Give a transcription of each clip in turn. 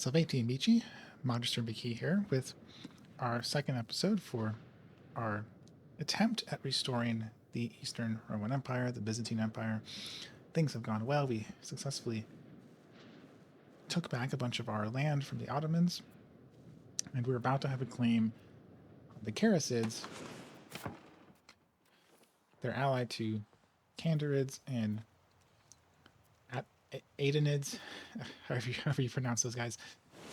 Salveti Amici, Magister McKee here with our second episode for our attempt at restoring the Eastern Roman Empire, the Byzantine Empire. Things have gone well. We successfully took back a bunch of our land from the Ottomans, and we're about to have a claim on the Karasids. They're allied to Kandarids and Aidenids, however you pronounce those guys.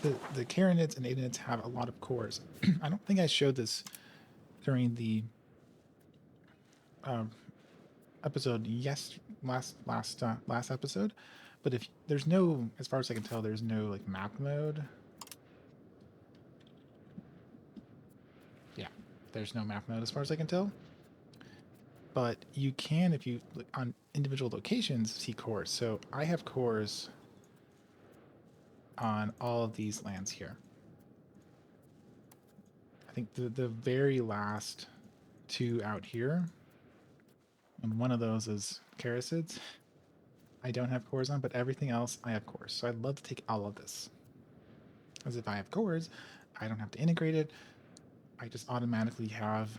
The Karanids and Aidenids have a lot of cores. I don't think I showed this during the episode last episode, but if there's no, as far as I can tell, there's no like map mode. Yeah, there's no map mode as far as I can tell. But you can, if you look on individual locations, see cores. So I have cores on all of these lands here. I think the very last two out here, and one of those is Karasids, I don't have cores on, but everything else I have cores. So I'd love to take all of this. As if I have cores, I don't have to integrate it. I just automatically have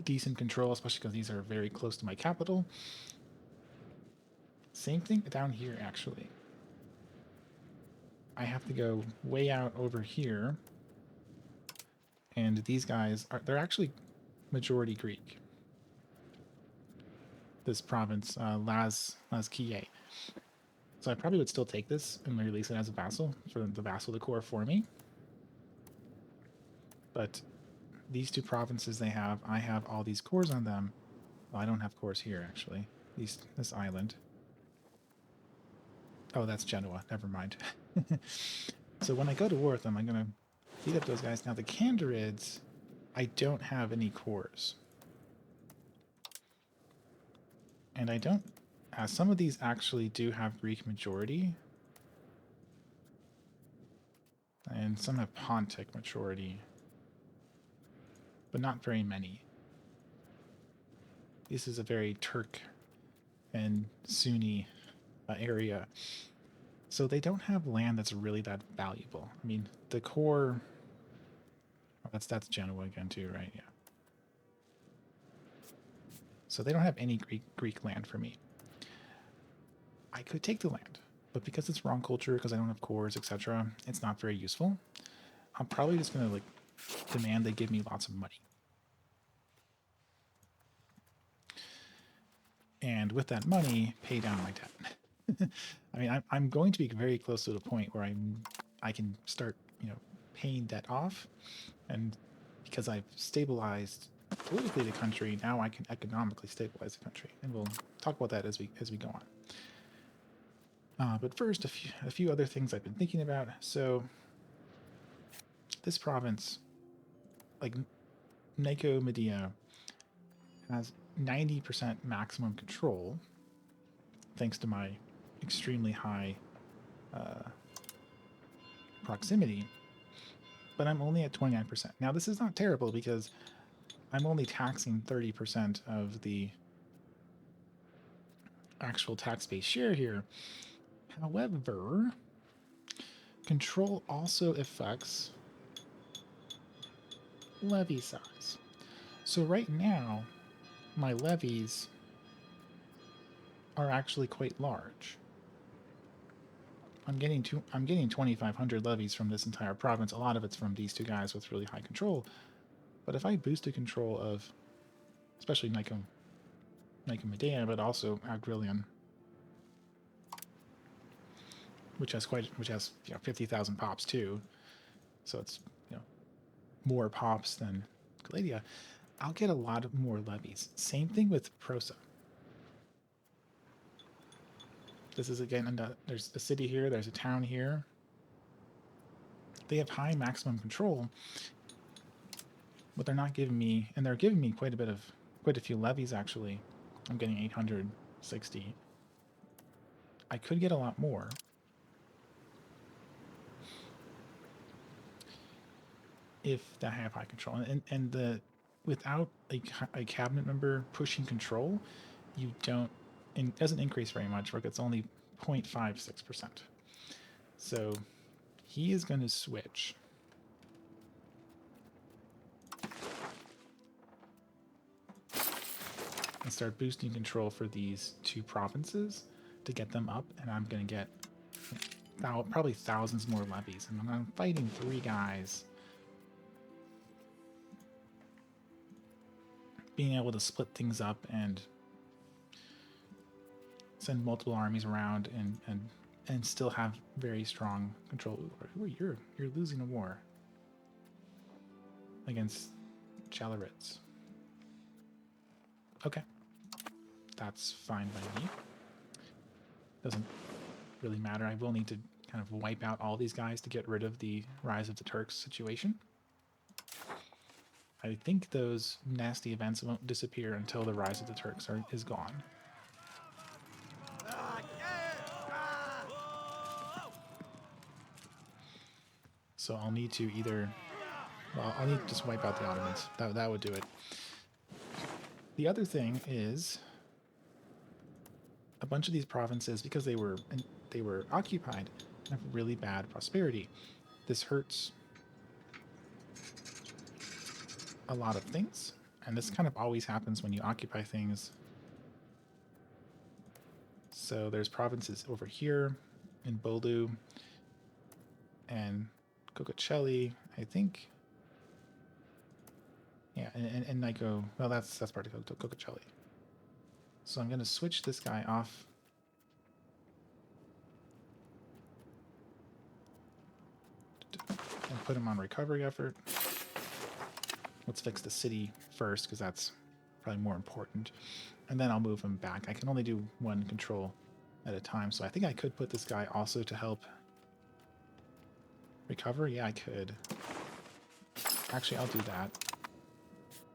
decent control, especially because these are very close to my capital. Same thing down here, actually. I have to go way out over here. And these guys they're actually majority Greek. This province, Lazkiye. So I probably would still take this and release it as a vassal for the vassal to core for me. But these two provinces I have all these cores on them. Well, I don't have cores here, actually. This island. Oh, that's Genoa. Never mind. So when I go to war with them, I'm going to beat up those guys. Now, the Kandarids, I don't have any cores. And I don't... some of these actually do have Greek majority. And some have Pontic majority. But not very many. This is a very Turk and Sunni area. So they don't have land that's really that valuable. I mean, the core... Oh, that's Genoa again too, right? Yeah. So they don't have any Greek land for me. I could take the land, but because it's wrong culture, because I don't have cores, etc., it's not very useful. I'm probably just going to like demand they give me lots of money. And with that money, pay down my debt. I mean, I'm going to be very close to the point where I can start, paying debt off, and because I've stabilized politically the country, now I can economically stabilize the country, and we'll talk about that as we go on. But first, a few other things I've been thinking about. So this province, like Nicomedia, has 90% maximum control, thanks to my extremely high proximity, but I'm only at 29%. Now, this is not terrible because I'm only taxing 30% of the actual tax-based share here. However, control also affects levy size. So right now, my levies are actually quite large. I'm getting 2,500 levies from this entire province. A lot of it's from these two guys with really high control. But if I boost the control of, especially Nicomedia, but also Agrilion, which has 50,000 pops too, so it's more pops than Galatia, I'll get a lot of more levies. Same thing with Prosa. This is again, there's a city here, there's a town here. They have high maximum control, but they're not giving me, and they're giving me quite a few levies actually. I'm getting 860. I could get a lot more. If I have high control, and without a cabinet member pushing control, you don't, it doesn't increase very much. Like it's only 0.56%. So he is going to switch. And start boosting control for these two provinces to get them up, and I'm going to get probably thousands more levies. And I'm fighting 3 guys. Being able to split things up and send multiple armies around and still have very strong control. Ooh, you're losing a war against Chalorits. Okay. That's fine by me. Doesn't really matter. I will need to kind of wipe out all these guys to get rid of the Rise of the Turks situation. I think those nasty events won't disappear until the Rise of the Turks is gone. So I'll need to either... Well, I'll need to just wipe out the Ottomans. That would do it. The other thing is... a bunch of these provinces, because they were occupied, have really bad prosperity. This hurts a lot of things, and this kind of always happens when you occupy things. So there's provinces over here in Bolu and Cococelli, I think. Yeah, and Nico. Well, that's part of Cococelli. So I'm going to switch this guy off. And put him on recovery effort. Let's fix the city first, because that's probably more important. And then I'll move him back. I can only do 1 control at a time, so I think I could put this guy also to help recover. Yeah, I could. Actually, I'll do that.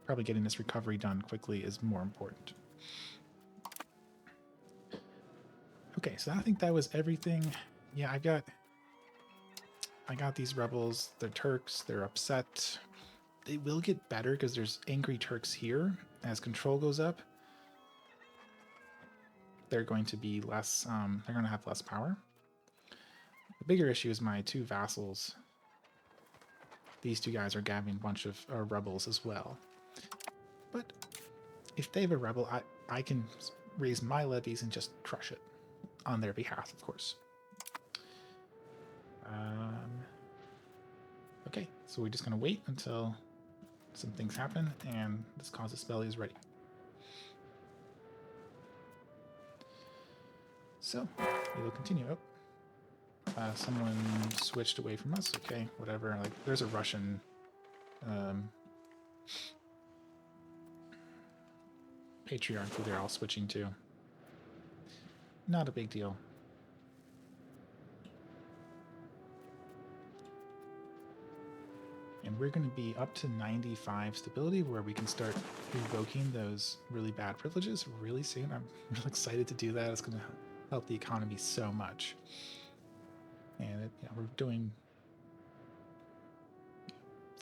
Probably getting this recovery done quickly is more important. Okay, so I think that was everything. Yeah, I got these rebels. They're Turks. They're upset. They will get better because there's angry Turks here. As control goes up, they're going to be less, they're going to have less power. The bigger issue is my 2 vassals. These 2 guys are gathering a bunch of rebels as well. But if they have a rebel, I can raise my levies and just crush it on their behalf, of course. Okay, so we're just going to wait until some things happen and this Casus Belli is ready. So we will continue. Oh, someone switched away from us. Okay, whatever. Like, there's a Russian patriarch who they're all switching to. Not a big deal. And we're going to be up to 95 stability, where we can start revoking those really bad privileges really soon. I'm really excited to do that. It's going to help the economy so much. And we're doing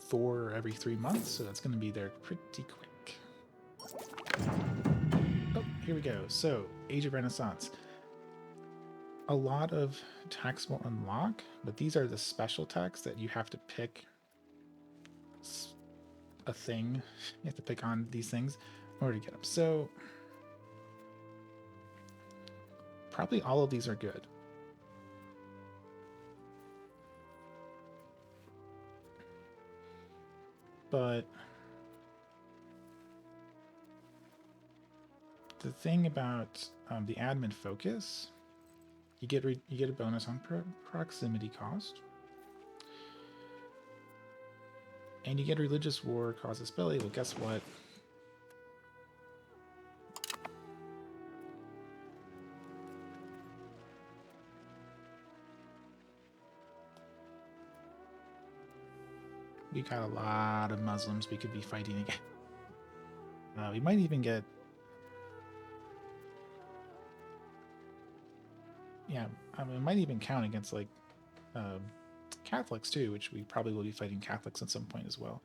4 every 3 months, so that's going to be there pretty quick. Oh, here we go. So, Age of Renaissance. A lot of tax will unlock, but these are the special tax that you have to pick a thing. You have to pick on these things in order to get them. So, probably all of these are good. But the thing about the admin focus, you get a bonus on proximity cost, and you get religious war Casus Belli. Well, guess what? We got a lot of Muslims we could be fighting again. We might even get... Yeah, I mean, it might even count against, like, Catholics, too, which we probably will be fighting Catholics at some point as well.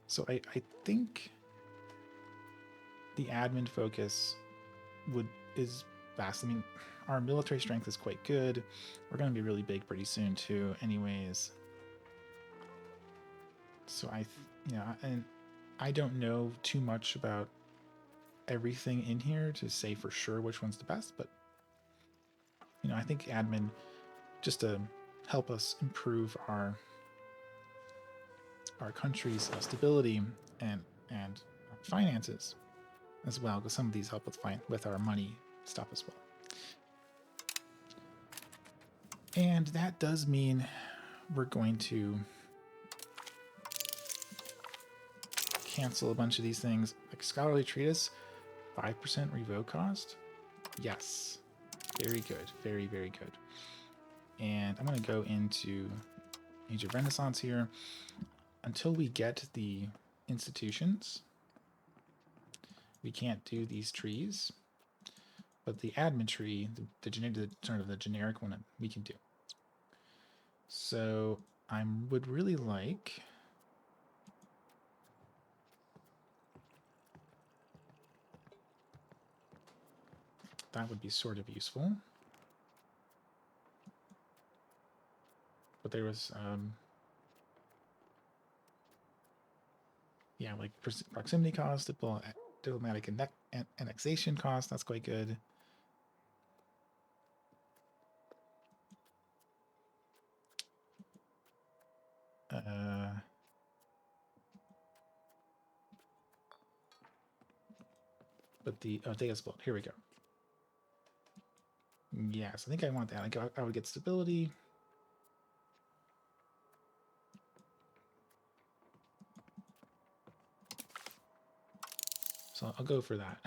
So I think the admin focus is vast. I mean, our military strength is quite good. We're going to be really big pretty soon too, anyways. So and I don't know too much about everything in here to say for sure which one's the best, but I think admin, just to help us improve our country's stability and finances as well, because some of these help with our money stuff as well. And that does mean we're going to cancel a bunch of these things. Like scholarly treatise, 5% revoke cost. Yes, very good, very, very good. And I'm going to go into Age of Renaissance here. Until we get the institutions, we can't do these trees, but the admin tree, the generic one, we can do. So I would really like that would be sort of useful. But there was yeah, like proximity cost, diplomatic annexation cost, that's quite good. But the data split, here we go. Yes, I think I want that. I would get stability. So I'll go for that.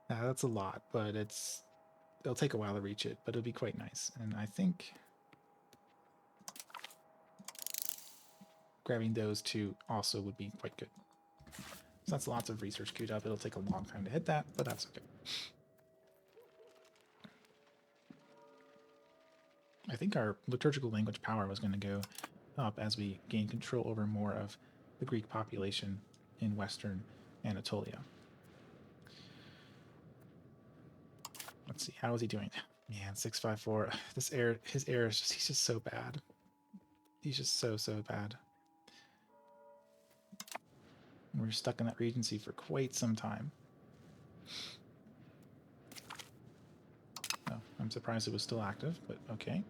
Now, that's a lot, but it'll take a while to reach it, but it'll be quite nice. And I think grabbing those two also would be quite good. So that's lots of research queued up. It'll take a long time to hit that, but that's okay. I think our liturgical language power was going to go up as we gain control over more of the Greek population in Western Anatolia. Let's see, how is he doing? Man, 654. His air is he's just so bad. He's just so bad. We're stuck in that regency for quite some time. Oh, I'm surprised it was still active, but okay.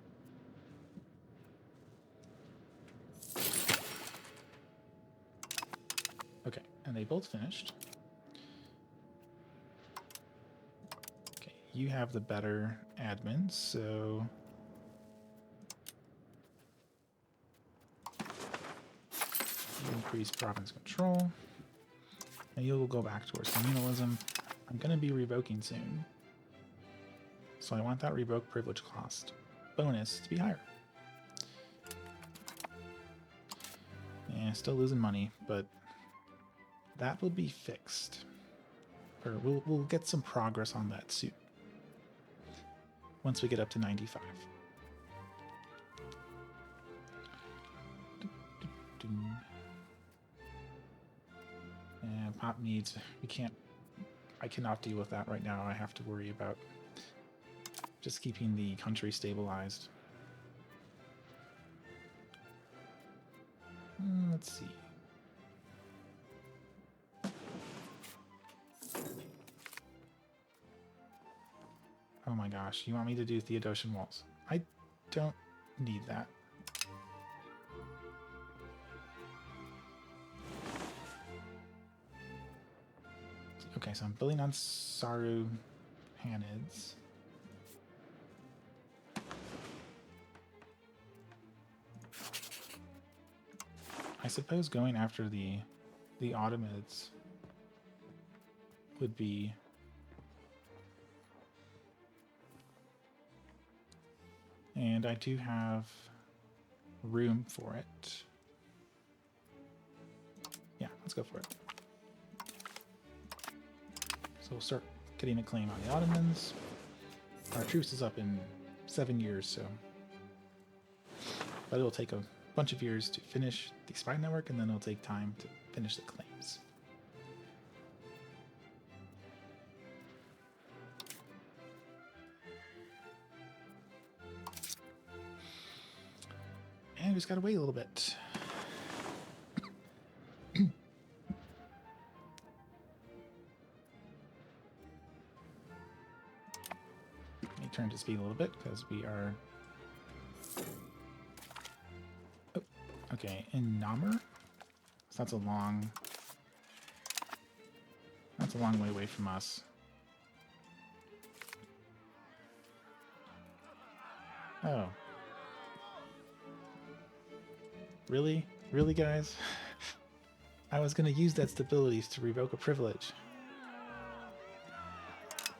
Okay, and they both finished. Okay, you have the better admin, so you increase province control. And you'll go back towards communalism. I'm going to be revoking soon. So I want that revoke privilege cost bonus to be higher. Yeah, still losing money, but that will be fixed. Or we'll get some progress on that soon. Once we get up to 95. And pop needs, I cannot deal with that right now. I have to worry about just keeping the country stabilized. Let's see. Oh my gosh, you want me to do Theodosian walls? I don't need that. Okay, so I'm building on Saru Hanids. I suppose going after the Ottomans would be and I do have room for it. Yeah, let's go for it. So we'll start getting a claim on the Ottomans. Our truce is up in 7 years, so but it'll take a bunch of years to finish the spy network, and then it'll take time to finish the claims. we just gotta wait a little bit. Let me turn to speed a little bit because we are... Oh, okay, in Namur? So that's a long... That's a long way away from us. Oh. Really? Really, guys? I was going to use that stability to revoke a privilege.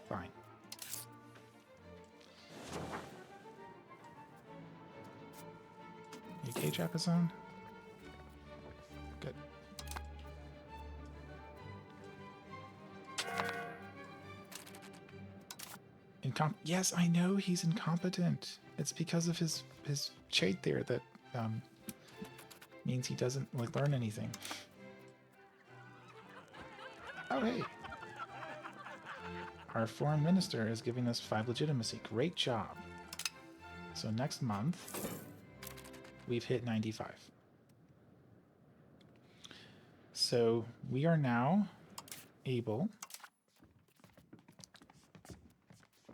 Fine. UK trap is on? Good. Yes, I know he's incompetent. It's because of his trait there that means he doesn't like learn anything. Oh hey, our foreign minister is giving us 5 legitimacy. Great job. So next month we've hit 95. So we are now able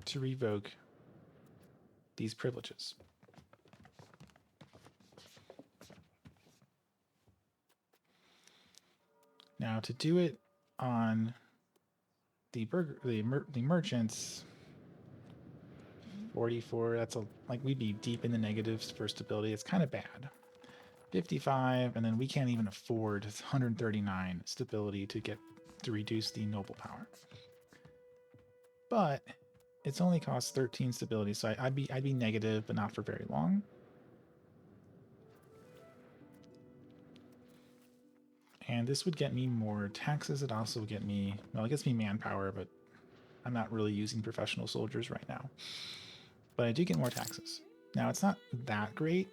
to revoke these privileges. Now to do it on the merchants, 44, that's like we'd be deep in the negatives for stability. It's kind of bad. 55, and then we can't even afford 139 stability to reduce the noble power. But it's only costs 13 stability, so I'd be negative, but not for very long. And this would get me more taxes. It also would get me, well, it gets me manpower, but I'm not really using professional soldiers right now. But I do get more taxes. Now, it's not that great,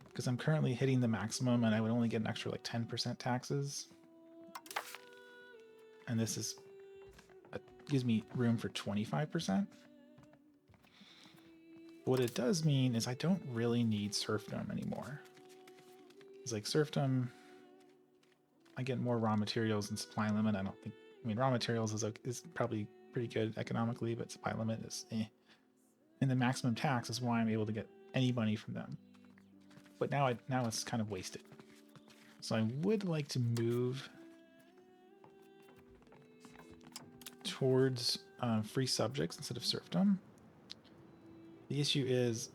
because I'm currently hitting the maximum, and I would only get an extra like 10% taxes. And this is gives me room for 25%. What it does mean is I don't really need serfdom anymore. It's like serfdom, I get more raw materials and supply limit. I mean, raw materials is probably pretty good economically, but supply limit is eh. And the maximum tax is why I'm able to get any money from them. But now it's kind of wasted. So I would like to move towards free subjects instead of serfdom. The issue is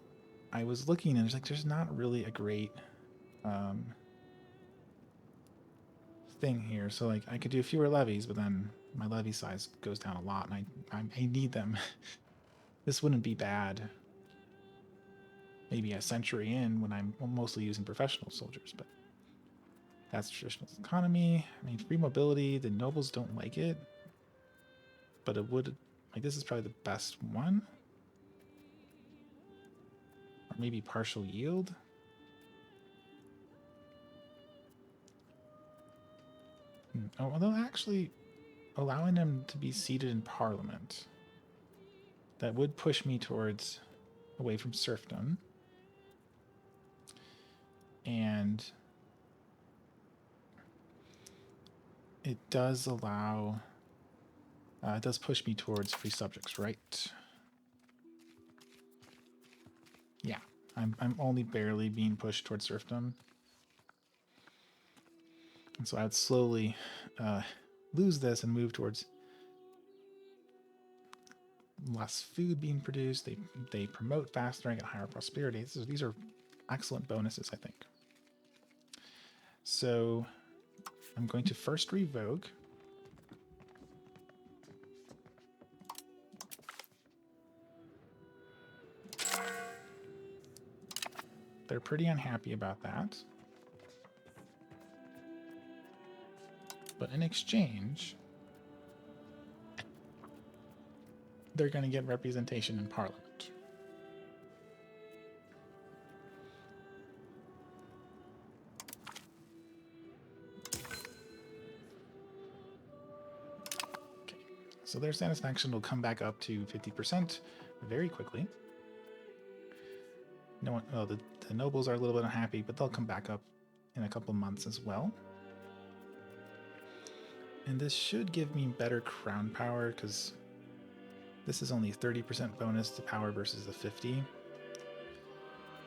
I was looking and there's not really a great thing here. So like I could do fewer levies, but then my levy size goes down a lot, and I need them. This wouldn't be bad maybe a century in when I'm mostly using professional soldiers, but that's traditional economy. I mean, free mobility, the nobles don't like it, but it would, like, this is probably the best one. Or maybe partial yield. Although actually allowing them to be seated in parliament, that would push me towards away from serfdom. And it does allow, it does push me towards free subjects, right? Yeah, I'm only barely being pushed towards serfdom. And so I would slowly lose this and move towards less food being produced. They promote faster. I get higher prosperity. These are excellent bonuses, I think. So I'm going to first revoke. They're pretty unhappy about that. But in exchange, they're going to get representation in Parliament. Okay, so their satisfaction will come back up to 50% very quickly. No one, well, the The nobles are a little bit unhappy, but they'll come back up in a couple months as well. And this should give me better crown power, because this is only 30% bonus to power versus the 50.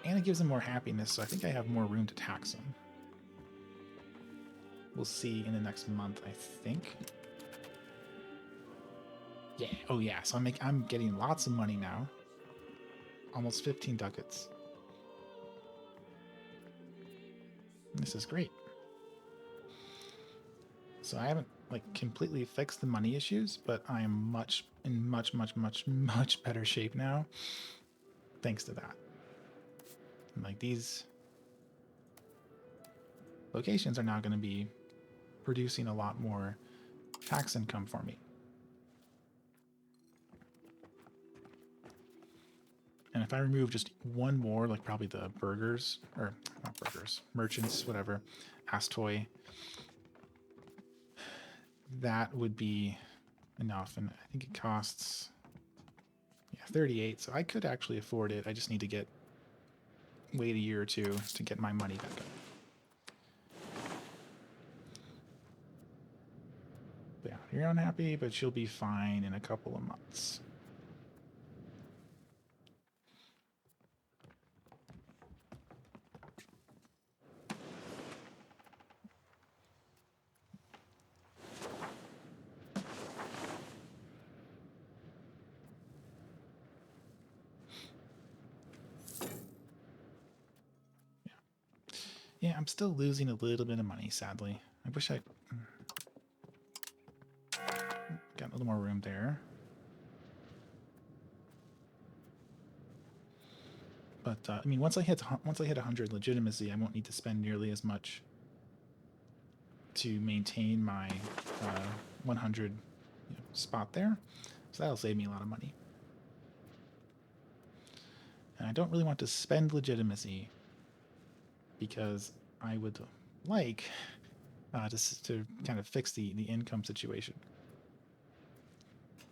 And it gives them more happiness, so I think I have more room to tax them. We'll see in the next month, I think. Yeah, oh yeah, so I'm getting lots of money now. Almost 15 ducats. This is great. So I haven't like completely fixed the money issues, but I am in much better shape now thanks to that. And like these locations are now going to be producing a lot more tax income for me. And if I remove just one more, like probably the burgers, or not burgers, merchants, whatever, Astoy, that would be enough. And I think it costs 38, so I could actually afford it. I just need to wait a year or two to get my money back up. But yeah, you're unhappy, but you'll be fine in a couple of months. Yeah, I'm still losing a little bit of money, sadly. I wish I got a little more room there. But I mean, once I hit 100 legitimacy, I won't need to spend nearly as much to maintain my 100 spot there. So that'll save me a lot of money. And I don't really want to spend legitimacy because I would like to kind of fix the income situation.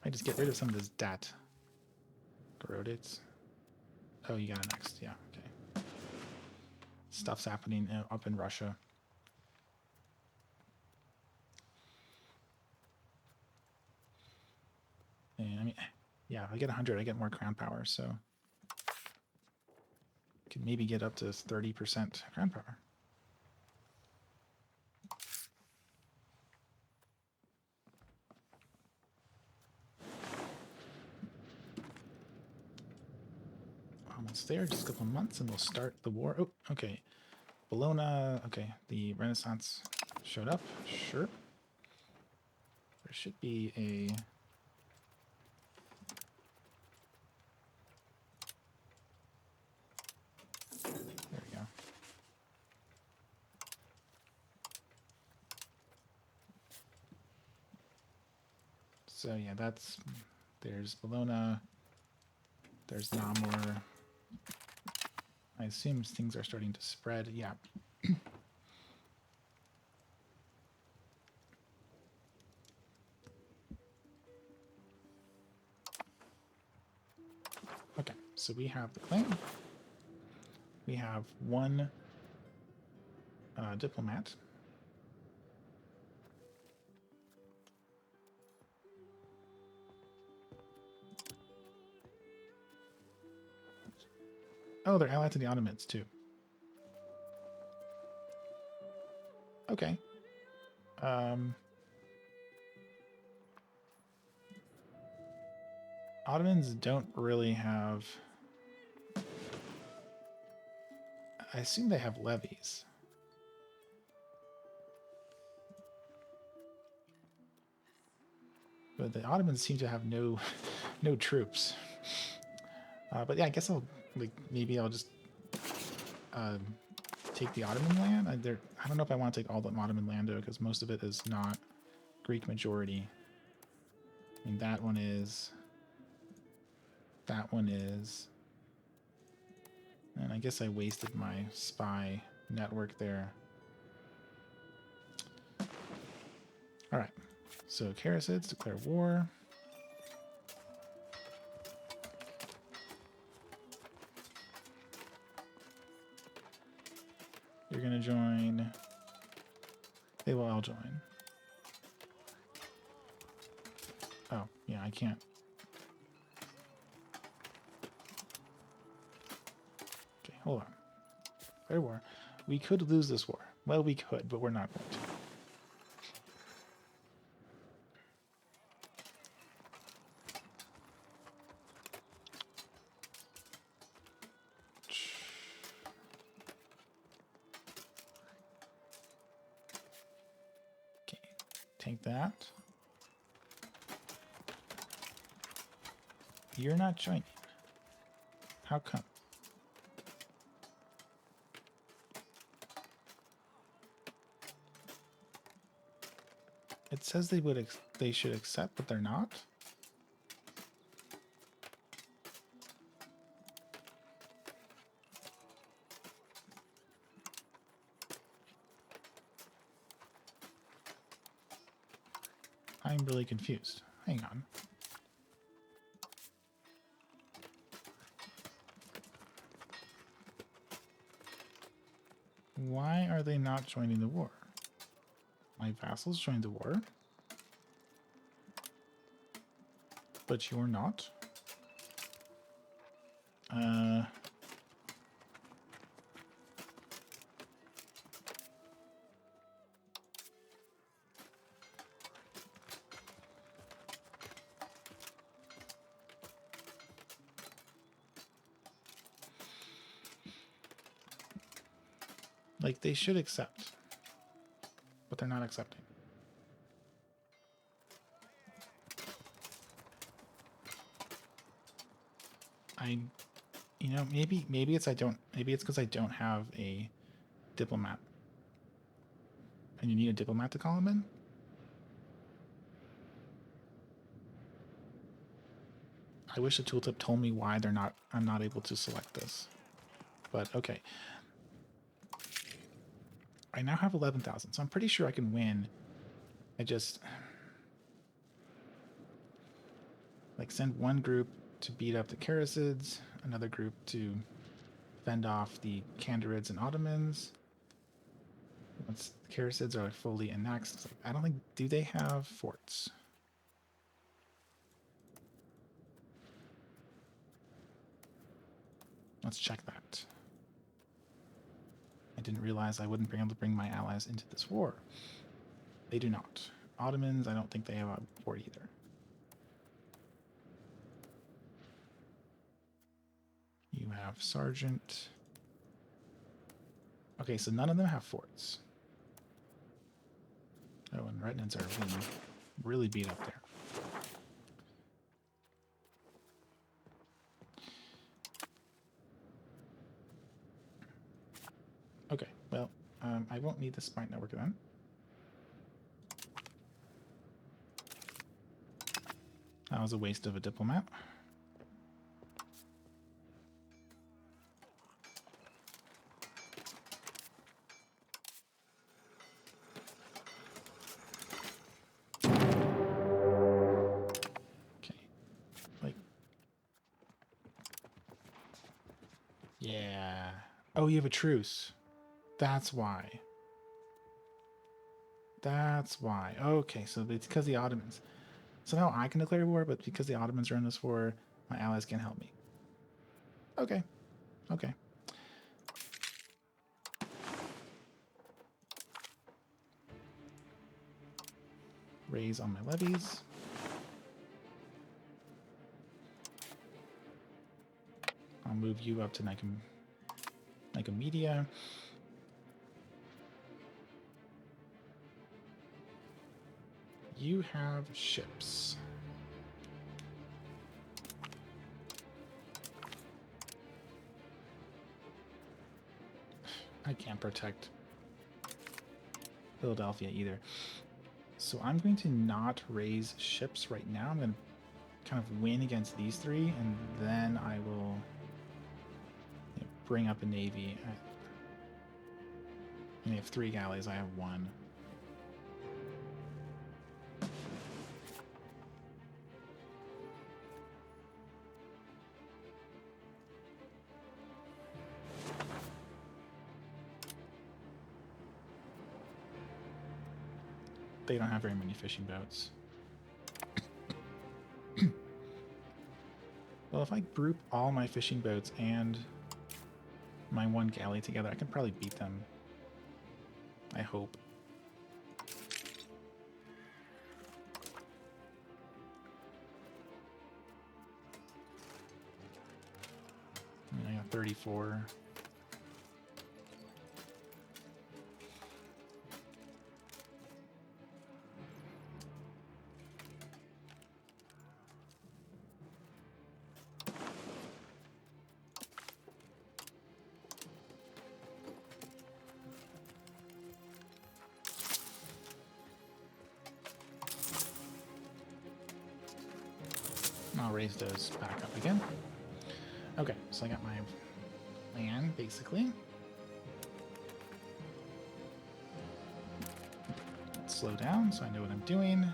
I just get rid of some of this debt. Corrodates. Oh, you got it next. Yeah, okay. Stuff's happening up in Russia. And I mean, yeah, if I get 100, I get more crown power, so I could maybe get up to 30% crown power. Almost there, just a couple months, and we'll start the war. Oh, okay. Bologna, okay, the Renaissance showed up, sure. There should be a... There we go. So yeah, there's Bologna, there's Namur. I assume things are starting to spread, yeah. Okay, so we have the claim. We have one diplomat. Oh, they're allied to the Ottomans, too. Okay. Ottomans don't really have... I assume they have levies. But the Ottomans seem to have no troops. But yeah, I guess maybe I'll just take the Ottoman land. I don't know if I want to take all the Ottoman land though, because most of it is not Greek majority. I mean, that one is. That one is. And I guess I wasted my spy network there. All right. So Karasids declare war. You're gonna join. They will all join. Oh, yeah, I can't. Okay, hold on. Fair war. We could lose this war. Well, we could, but we're not going to. Okay, take that. You're not joining. How come? It says they should accept, but they're not. I'm really confused. Hang on. Why are they not joining the war? My vassals joined the war. But you're not. Like, they should accept. But they're not accepting. You know, maybe it's because I don't have a diplomat. And you need a diplomat to call him in? I wish the tooltip told me why I'm not able to select this. But okay. I now have 11,000, so I'm pretty sure I can win. I just like send one group to beat up the Karasids, another group to fend off the Kandarids and Ottomans. Once the Karasids are fully annexed, I don't think, do they have forts? Let's check that. I didn't realize I wouldn't be able to bring my allies into this war. They do not. Ottomans, I don't think they have a fort either. You have Sergeant. Okay, so none of them have forts. Oh, and Retinids are being really beat up there. Okay, well, I won't need the spine network then. That was a waste of a diplomat. Okay, like, yeah. Oh, you have a truce. That's why. That's why. Okay, so it's because the Ottomans. So now I can declare war, but because the Ottomans are in this war, my allies can't help me. Okay. Okay. Raise on my levies. I'll move you up to Nicomedia. You have ships. I can't protect Philadelphia either. So I'm going to not raise ships right now. I'm going to kind of win against these three, and then I will bring up a navy. They have 3 galleys. I have 1. they don't have very many fishing boats. Well, if I group all my fishing boats and my one galley together, I can probably beat them. I hope. I got 34. I'll raise those back up again. Okay, so I got my land, basically. Let's slow down so I know what I'm doing.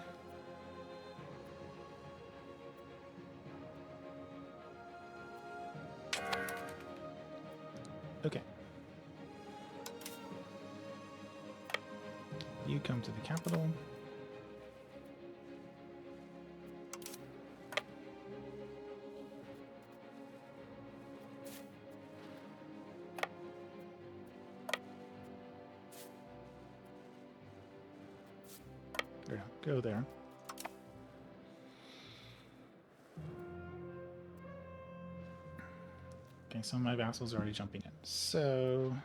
Okay. You come to the capital. Go there. Okay, some of my vassals are already jumping in. So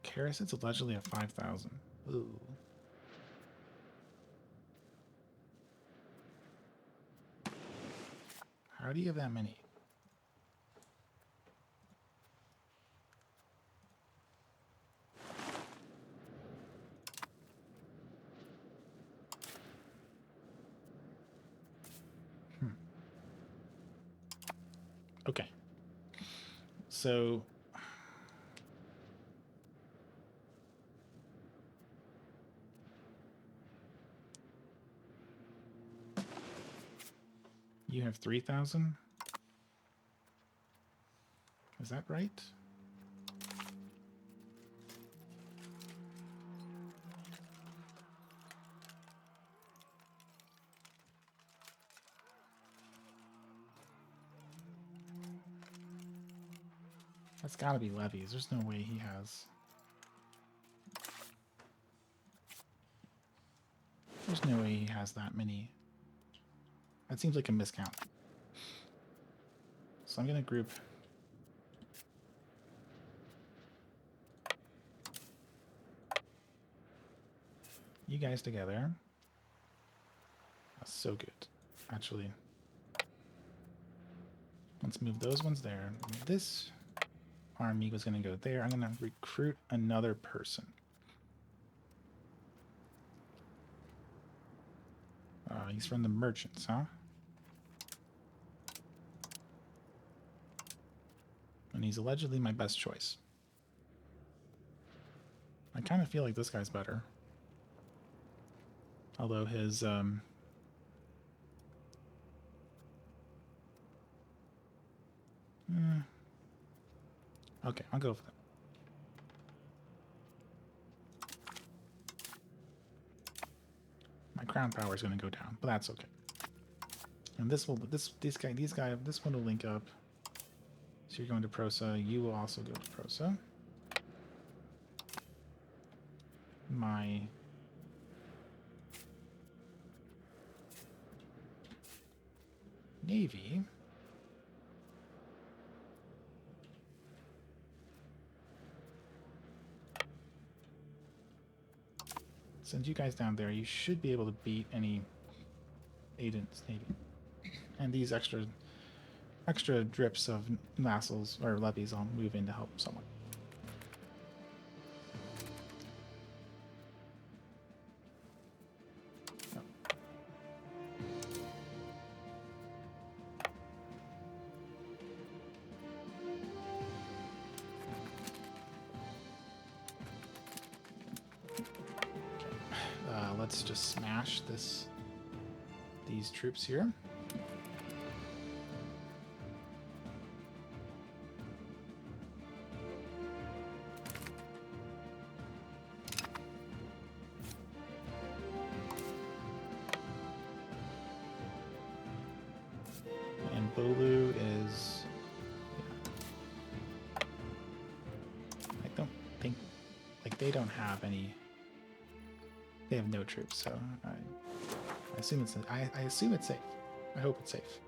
Karis, it's allegedly at 5,000. Ooh. How do you have that many? Okay. So you have 3,000? Is that right? That's gotta be levies. There's no way he has. There's no way he has that many. That seems like a miscount. So I'm gonna group you guys together. That's so good. Actually, let's move those ones there. This army was gonna go there. I'm gonna recruit another person. He's from the merchants, huh? And he's allegedly my best choice. I kind of feel like this guy's better. Although his, okay, I'll go for that. My crown power is going to go down, but that's okay. And this one will link up. So you're going to Prosa. You will also go to Prosa. My navy send you guys down there. You should be able to beat any Aiden's navy. And these extra drips of vassals or levies I'll move in to help someone. Let's just smash these troops here. Bolu is... I don't think... Like, they don't have any... They have no troops, so I assume it's... I assume it's safe. I hope it's safe.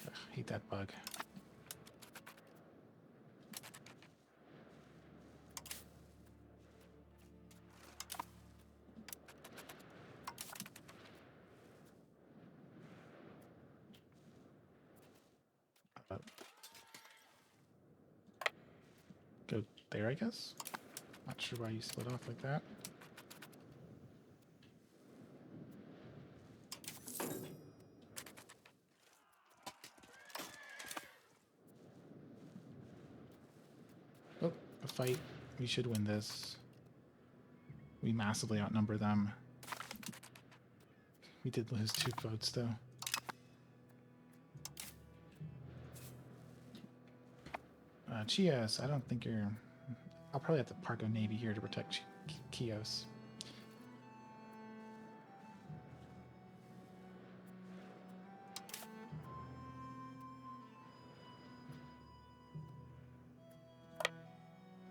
Ugh, hate that bug. Go there, I guess. Not sure why you split off like that. Oh, a fight. We should win this. We massively outnumber them. We did lose 2 votes, though. Chios, I don't think you're... I'll probably have to park a navy here to protect Chios.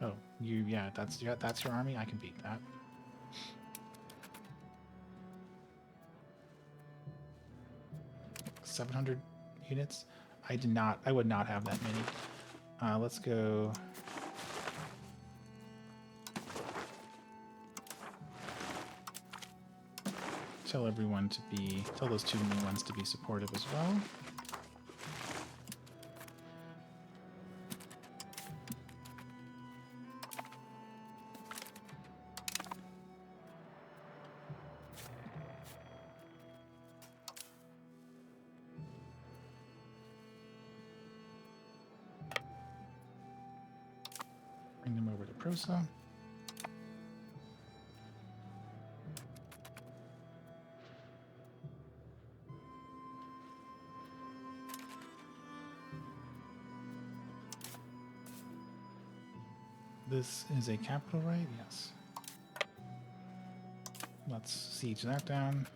Oh, yeah, that's your army. I can beat that. $700 units. I would not have that many. Let's go. Tell those 2 new ones to be supportive as well. Bring them over to Prosa. This is a capital, right? Yes. Let's siege that down.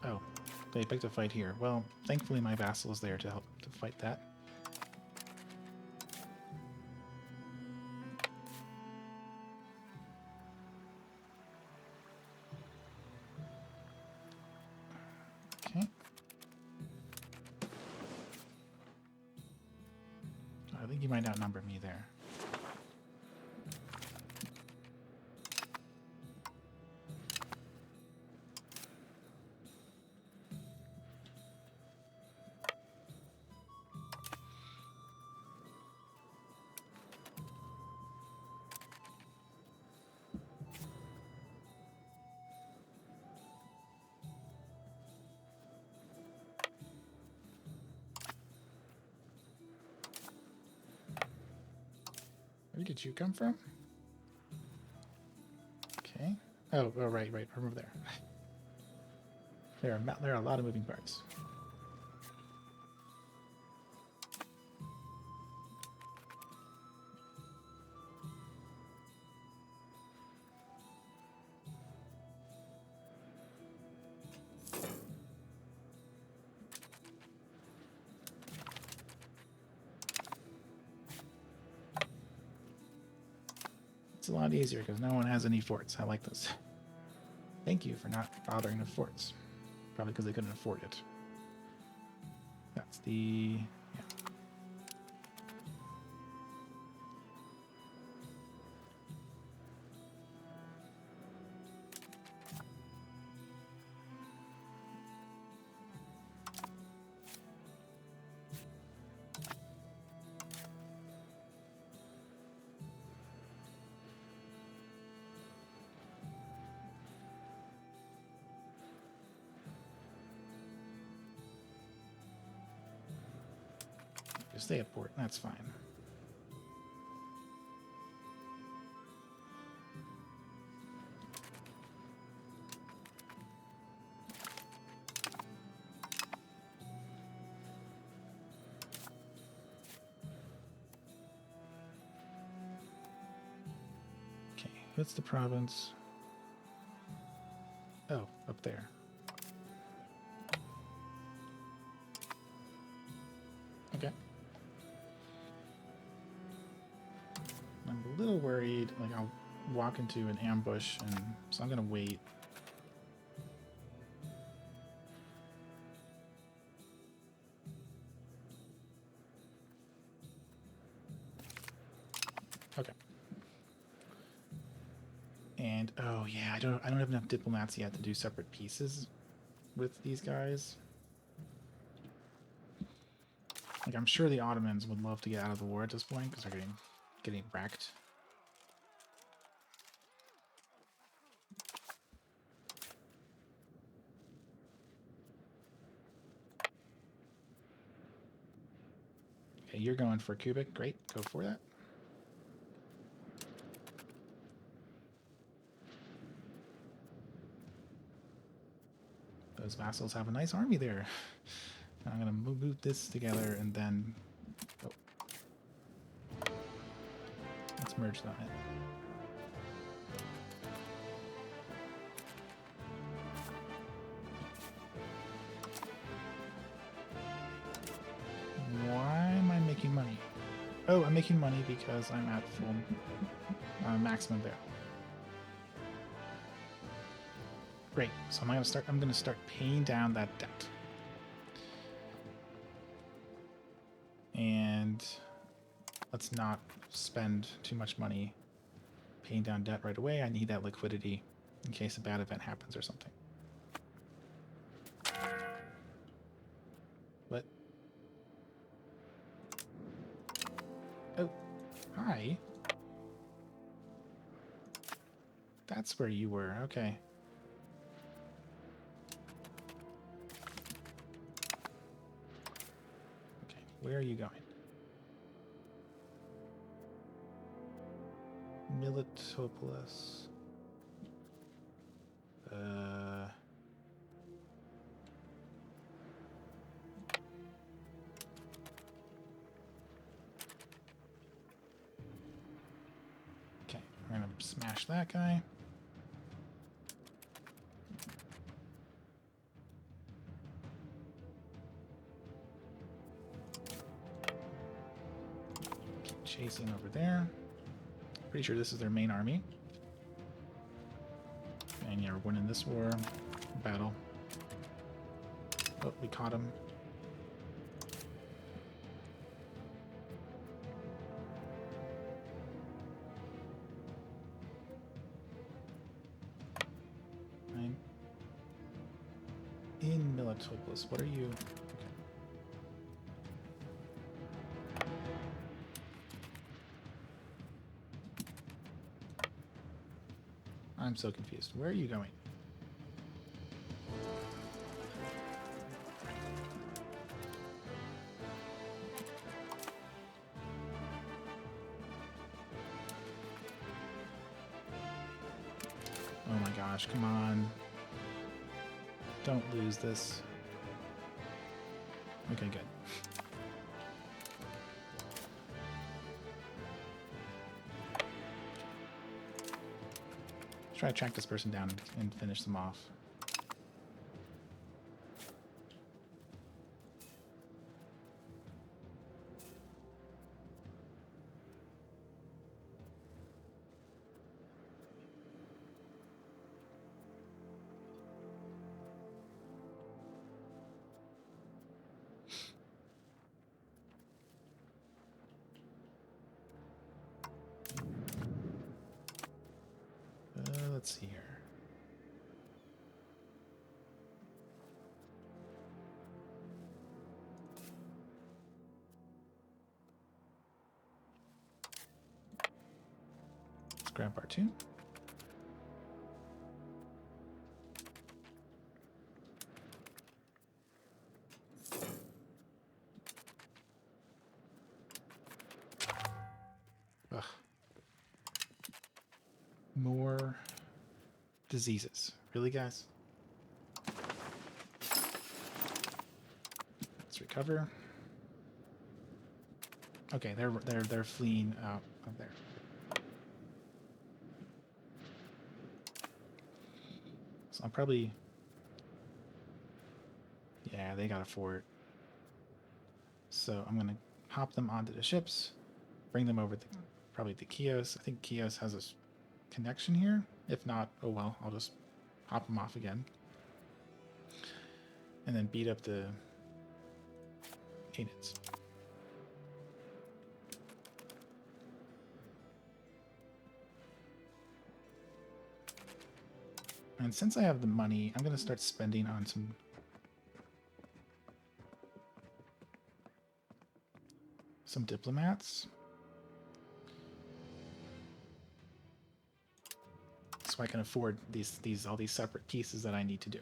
Oh, they picked a fight here. Well, thankfully my vassal is there to help to fight that. Okay. I think you might outnumber me there. Where did you come from? Okay. Oh, right, from over there. There are a lot of moving parts. It's a lot easier because no one has any forts. I like this. Thank you for not bothering with forts. Probably because they couldn't afford it. That's the... yeah. Stay at port, that's fine. What's the province? Oh, up there. Okay. I'm a little worried, like I'll walk into an ambush, and so I'm gonna wait. Okay. And oh yeah, I don't have enough diplomats yet to do separate pieces with these guys. Like I'm sure the Ottomans would love to get out of the war at this point because they're getting wrecked. Okay, you're going for cubic. Great, go for that. Those vassals have a nice army there. I'm gonna move this together and then let's merge that. Why am I making money? Oh, I'm making money because I'm at full maximum there. Great. So I'm gonna start paying down that debt. And let's not spend too much money paying down debt right away. I need that liquidity in case a bad event happens or something. What? Oh, hi. That's where you were. Okay. Okay, where are you going? Militopolis. Okay, we're gonna smash that guy. Keep chasing over there. Pretty sure this is their main army. And yeah, we're winning this war battle. Oh, we caught him. I'm in Militopolis. What are you? Okay. I'm so confused. Where are you going? Oh my gosh, come on. Don't lose this. Okay, good. Let's try to track this person down and finish them off. Let's see here. Let's grab bar 2. Ugh. More diseases. Really, guys? Let's recover. Okay, they're fleeing out of there. So I'll probably... Yeah, they got a fort. So I'm going to hop them onto the ships, bring them over probably to Chios. I think Chios has a connection here. If not, oh well, I'll just hop them off again. And then beat up the Canaanites. And since I have the money, I'm going to start spending on some diplomats. So I can afford all these separate pieces that I need to do.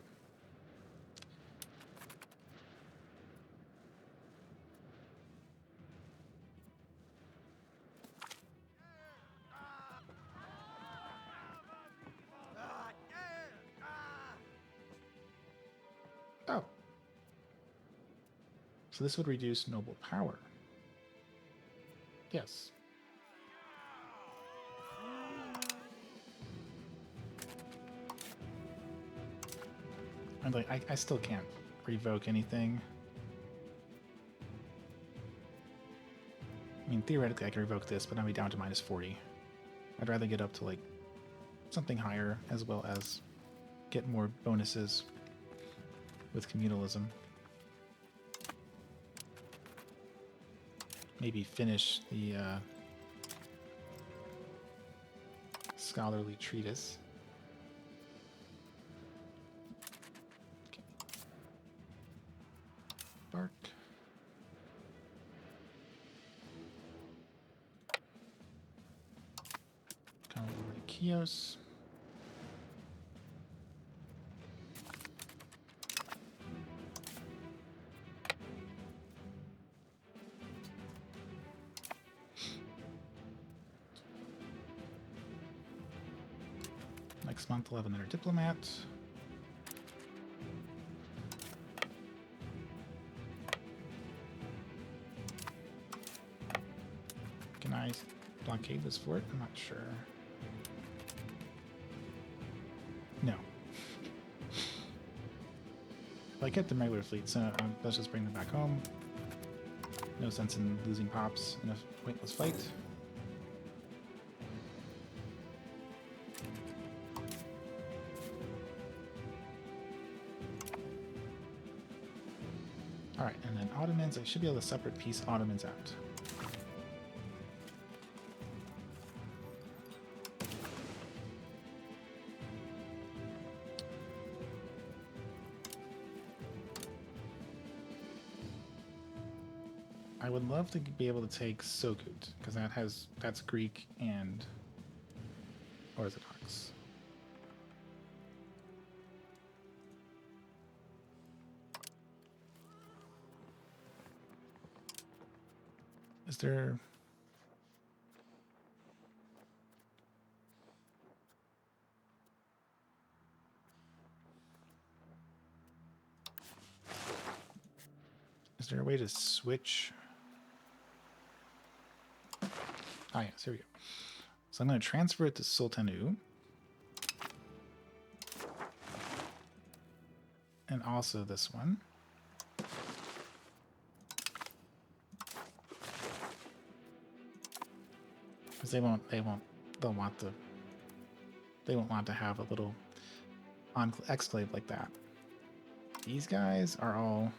Oh. So this would reduce noble power. Yes. I'm like, I still can't revoke anything. I mean, theoretically I can revoke this, but I'll be down to -40. I'd rather get up to like something higher, as well as get more bonuses with communalism. Maybe finish the scholarly treatise. Okay. Bark. Come over to Chios. Next month we'll have another diplomat. Can I blockade this fort? I'm not sure. No. I kept the regular fleet, so let's just bring them back home. No sense in losing pops in a pointless fight. Alright, and then Ottomans, I should be able to separate piece Ottomans out. I would love to be able to take Sokut, because that's Greek and Orthodox. Is there... Is there a way to switch? Ah, yes, here we go. So I'm going to transfer it to Sultanu. And also this one. Because they won't want to have a little exclave like that. These guys are all...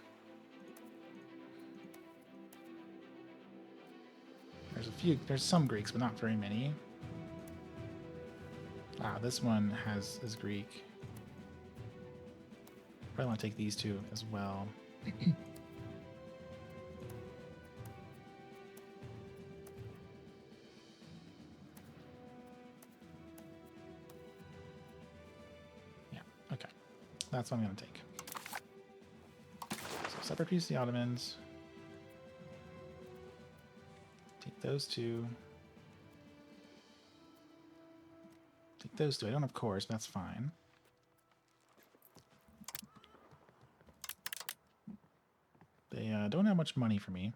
There's some Greeks, but not very many. Ah, this one is Greek. Probably want to take these two as well. Yeah, okay. That's what I'm going to take. So separate piece of the Ottomans. Take those two. Take those two. I don't have cores, but that's fine. They don't have much money for me.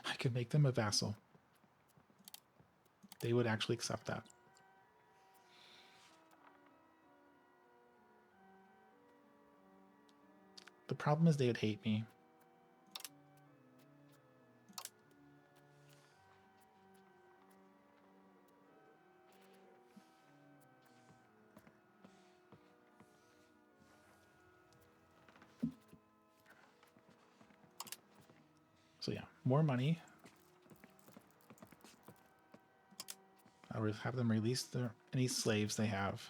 I could make them a vassal. They would actually accept that. The problem is they would hate me. So yeah, more money. I'll have them release any slaves they have.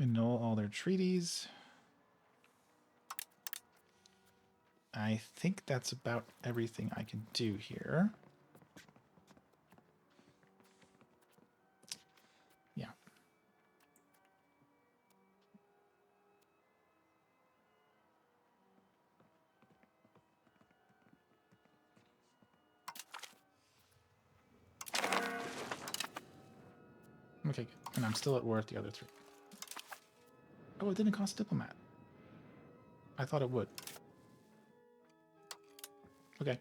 Annul all their treaties. I think that's about everything I can do here. Yeah. Okay, good. And I'm still at war with the other three. Oh, it didn't cost diplomat. I thought it would. Okay.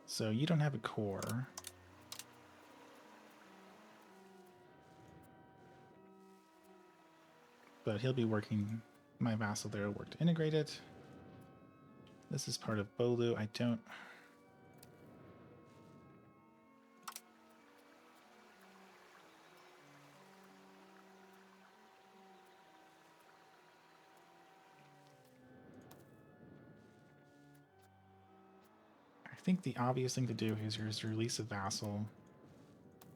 So you don't have a core. But he'll be working, my vassal there will work to integrate it. This is part of Bolu. I don't... I think the obvious thing to do is to release a vassal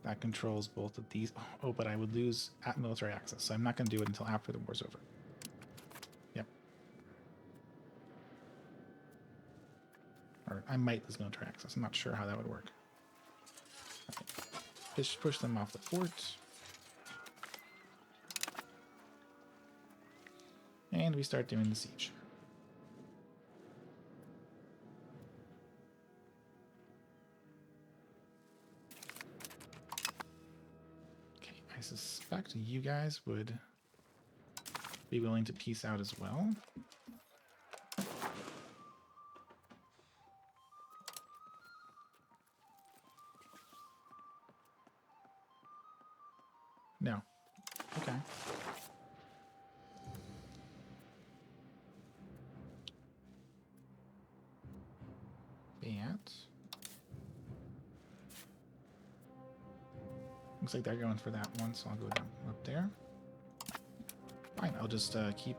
that controls both of these. Oh, but I would lose military access, so I'm not going to do it until after the war's over. Yep. Or I might lose military access. I'm not sure how that would work. Okay. Push them off the fort. And we start doing the siege. I suspect you guys would be willing to peace out as well. No. Okay. That. Looks like they're going for that one, so I'll go down up there. Fine, I'll just keep.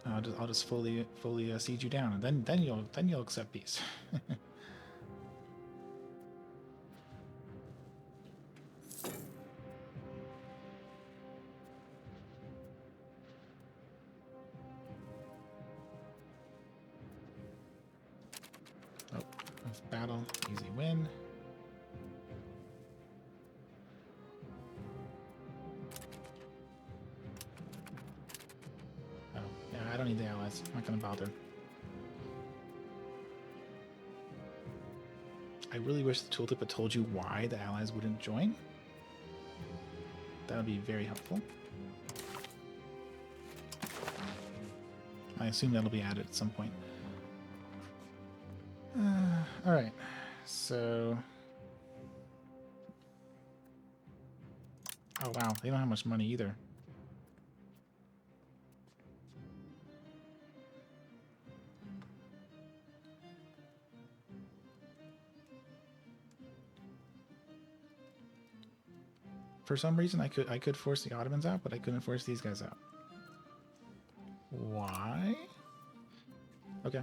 I'll just fully siege you down, and then you'll accept peace. Oh, battle, easy win. Oh, yeah, I don't need the allies. I'm not gonna bother. I really wish the tooltip had told you why the allies wouldn't join. That would be very helpful. I assume that'll be added at some point. Alright, so... Oh wow, they don't have much money either. For some reason, I could force the Ottomans out, but I couldn't force these guys out. Why? Okay.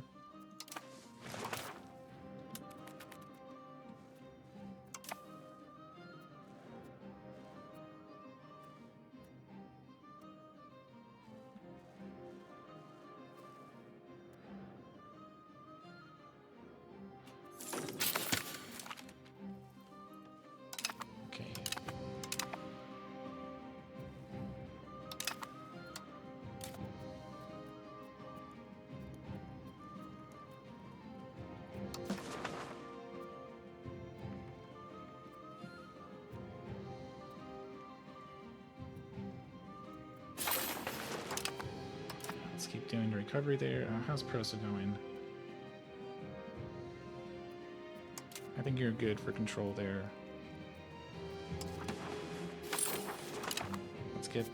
keep doing the recovery there. How's Prosa going? I think you're good for control there. Let's get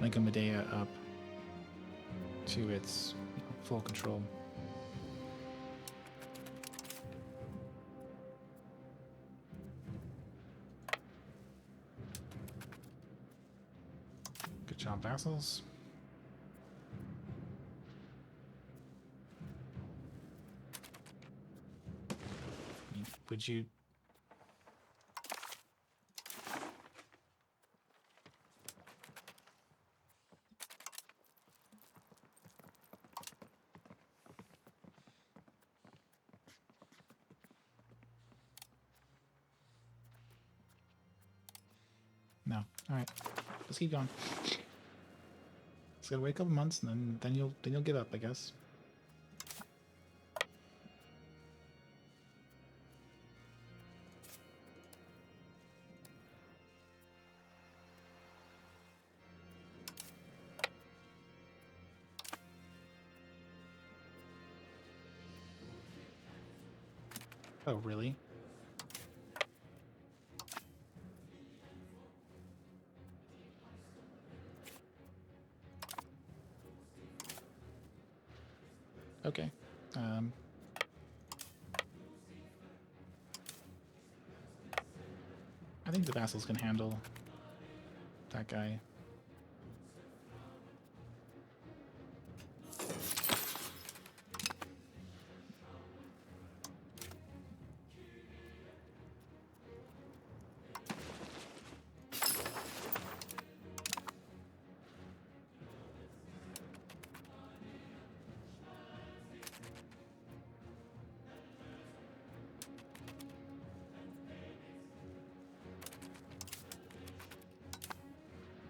Medea up to its full control. Good job, vassals. Would you... No. All right. Let's keep going. Just gotta wait a couple months, and then you'll get up, I guess. Oh, really? Okay. I think the vassals can handle that guy.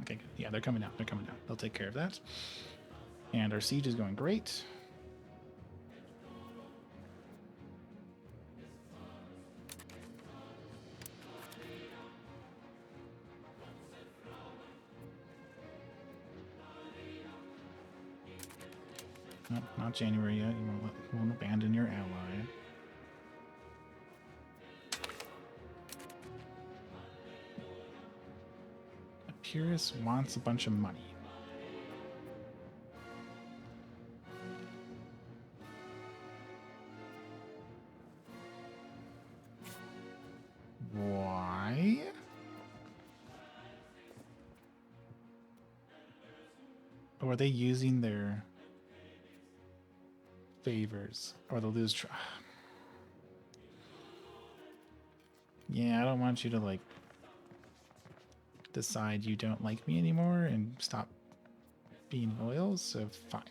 Okay, good. Yeah, they're coming out. They're coming out. They'll take care of that. And our siege is going great. No, not January yet. You won't abandon your ally. Epirus wants a bunch of money. Why? Or are they using their favors? Or they'll lose Yeah, I don't want you to, like, decide you don't like me anymore and stop being loyal, so fine.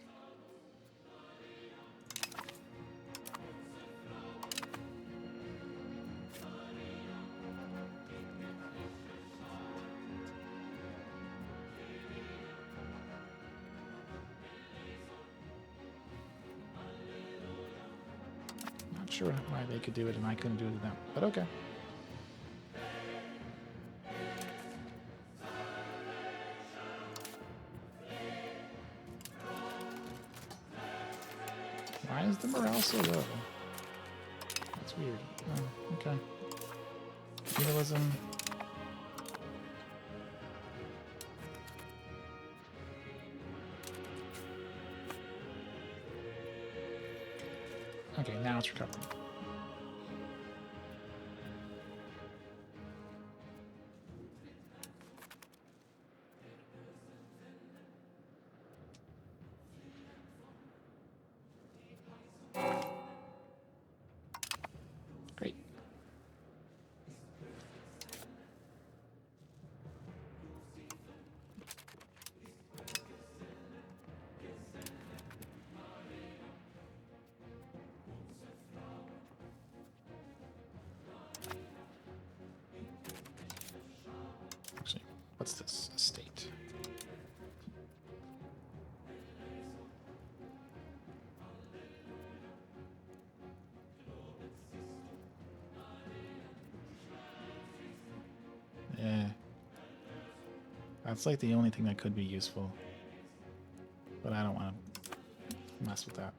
Not sure why they could do it and I couldn't do it to them, but okay. Why is the morale so low? That's weird. Oh, okay. Feudalism. Okay, now it's recovering. Great. Actually, what's this? Estate. Yeah. That's like the only thing that could be useful. but I don't want to mess with that.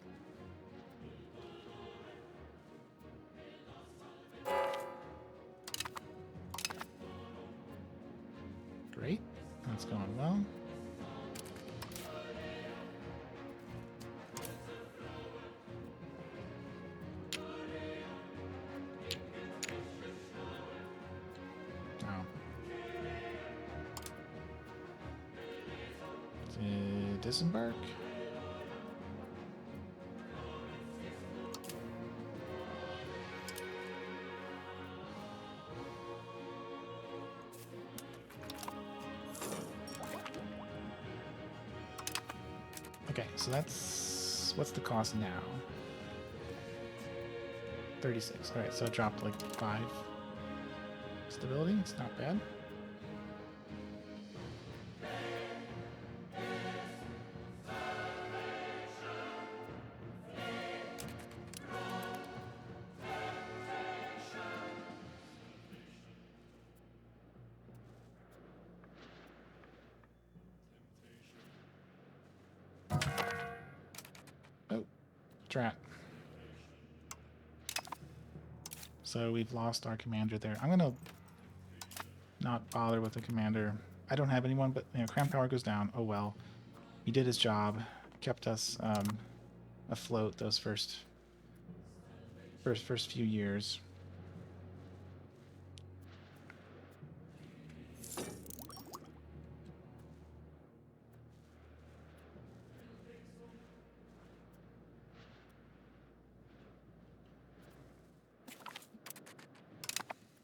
Great. That's going well. Disembark. Okay, so that's what's the cost now? 36. All right, so it dropped like 5 stability. It's not bad. Oh, drat. So we've lost our commander there. I'm gonna not bother with the commander. I don't have anyone, but you know, Crown Power goes down. Oh well. He did his job, kept us afloat those first few years.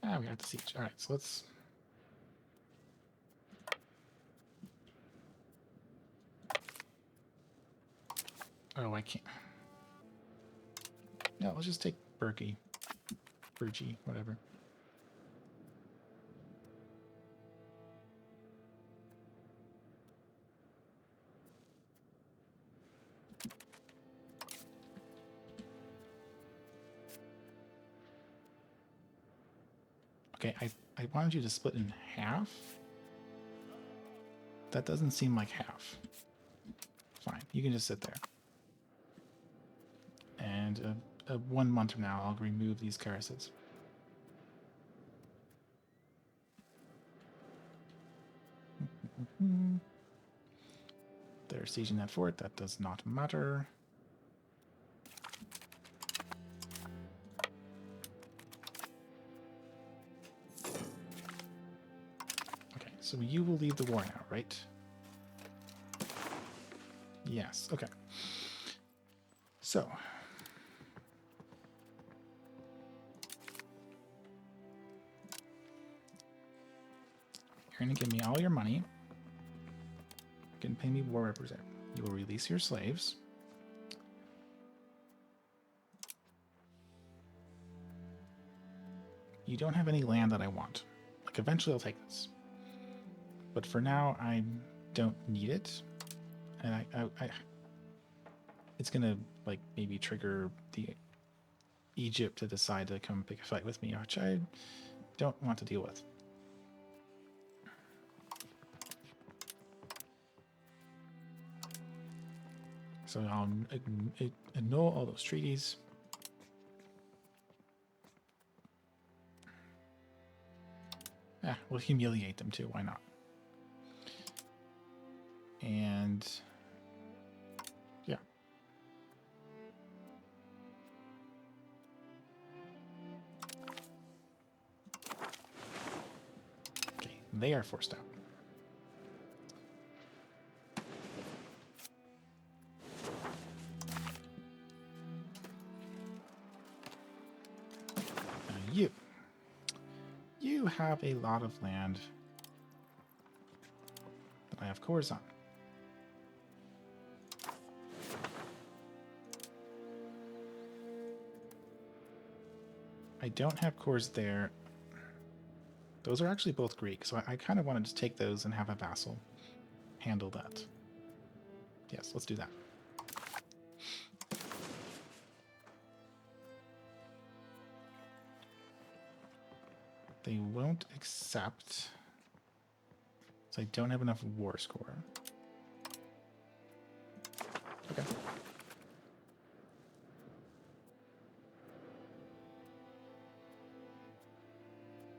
Ah, we got the siege. All right, so let's. Oh, I can't. No, let's just take Berkey. Berkey, whatever. Okay, I wanted you to split in half. That doesn't seem like half. Fine, you can just sit there. And 1 month from now, I'll remove these caresses. They're sieging that fort. That does not matter. Okay, so you will leave the war now, right? Yes, okay. So. You're going to give me all your money. You can pay me war representative. You will release your slaves. You don't have any land that I want. Like, eventually I'll take this. But for now, I don't need it. And I it's gonna, like, maybe trigger the Egypt to decide to come pick a fight with me, which I don't want to deal with. So I'll annul all those treaties. We'll humiliate them too. Why not? And yeah. Okay, they are forced out. Now you have a lot of land that I have cores on. I don't have cores there. Those are actually both Greek, so I kind of wanted to take those and have a vassal handle that. Yes, let's do that. They won't accept, so I don't have enough war score. Okay.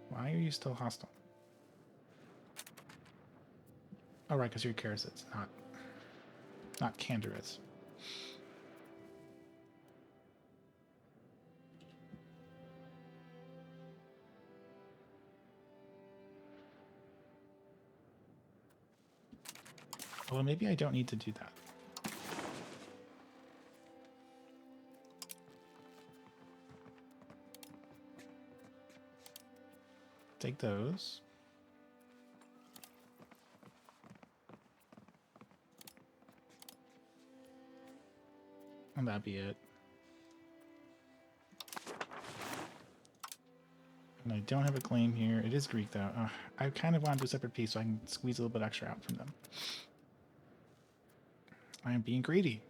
Why are you still hostile? Oh, right, because you're Karasits, not Canderous. Well, maybe I don't need to do that. Take those. And that'd be it. And I don't have a claim here. It is Greek, though. I kind of want to do a separate piece so I can squeeze a little bit extra out from them. I am being greedy.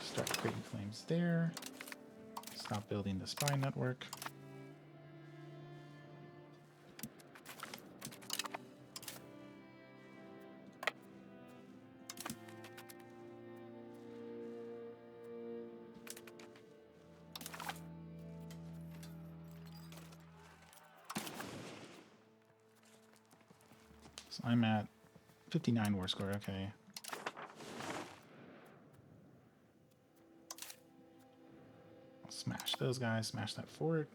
Start creating claims there. Stop building the spy network. So I'm at 59 war score, okay. I'll smash those guys, smash that fort.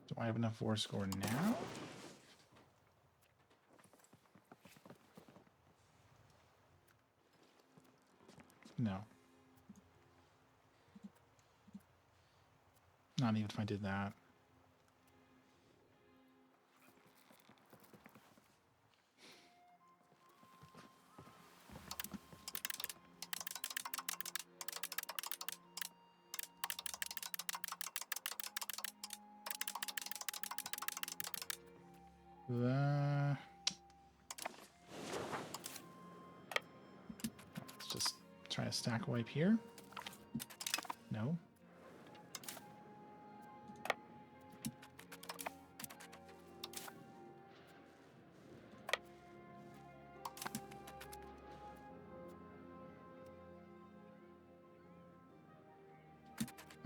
Do I have enough war score now? No. Not even if I did that. Let's just try a stack wipe here. No.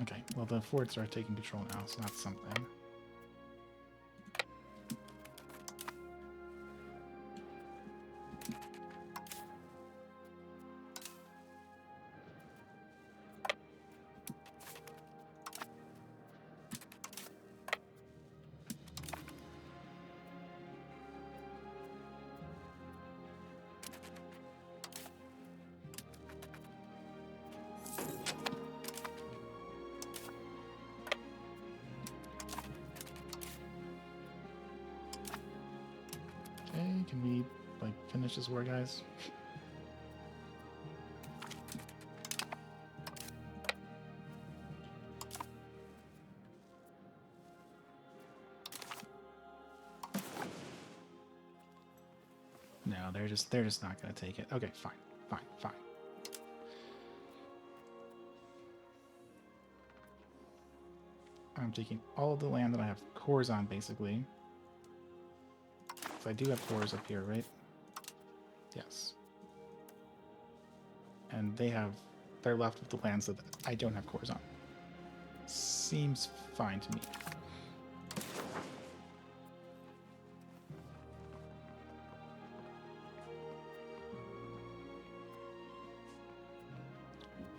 Okay, well the forts are taking control now, so that's something. Okay, can we like finish this war, guys? No, they're just not gonna take it. Okay, fine, fine. I'm taking all of the land that I have cores on, basically. So I do have cores up here, right? Yes. And they're left with the lands that I don't have cores on. Seems fine to me.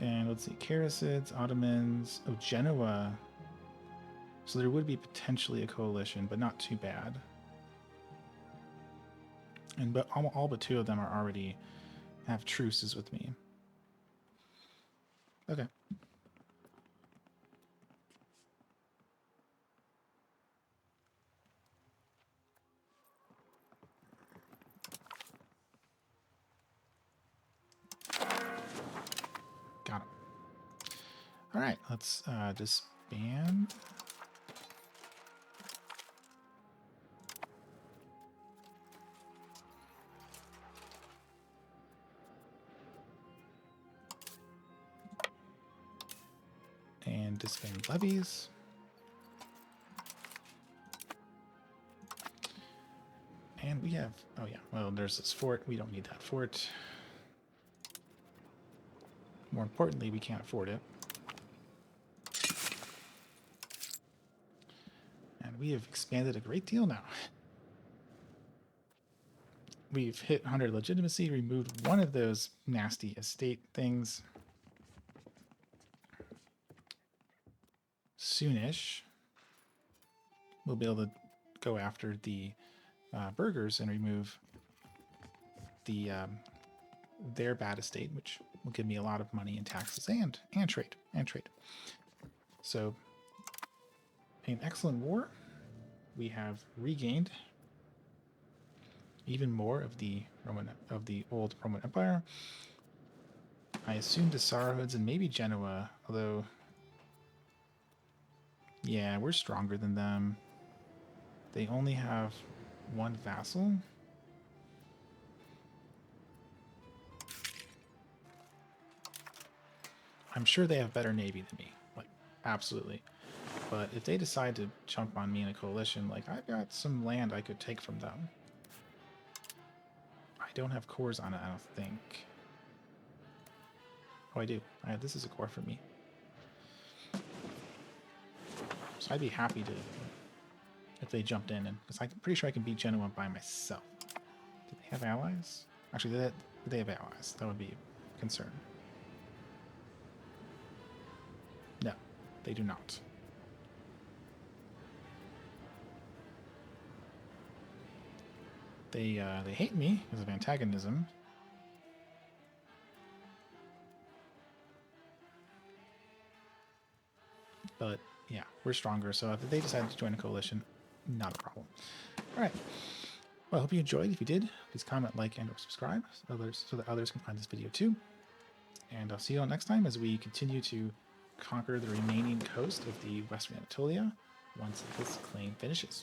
And let's see, Karasids, Ottomans, oh, Genoa. So there would be potentially a coalition, but not too bad. And but all but 2 of them are already have truces with me. Okay. Got him. All right, let's disband. And disband levies. And we have, oh yeah, well, there's this fort. We don't need that fort. More importantly, we can't afford it. And we have expanded a great deal now. We've hit 100 legitimacy, removed one of those nasty estate things. Soonish, we'll be able to go after the burghers and remove the their bad estate, which will give me a lot of money in taxes and trade. So, an excellent war. We have regained even more of the old Roman Empire. I assume the Sarahoods and maybe Genoa, although yeah, we're stronger than them. They only have 1 vassal. I'm sure they have better navy than me, like absolutely. But if they decide to jump on me in a coalition, like I've got some land I could take from them. I don't have cores on it, I don't think. Oh, I do. This is a core for me. So I'd be happy to, if they jumped in, and because I'm pretty sure I can beat Genoa by myself. Do they have allies? Actually, do they have allies? That would be a concern. No, they do not. They hate me because of antagonism. But yeah, we're stronger. So if they decide to join a coalition, not a problem. All right. Well, I hope you enjoyed. If you did, please comment, like, and or subscribe so that others can find this video too. And I'll see you all next time as we continue to conquer the remaining coast of the Western Anatolia once this claim finishes.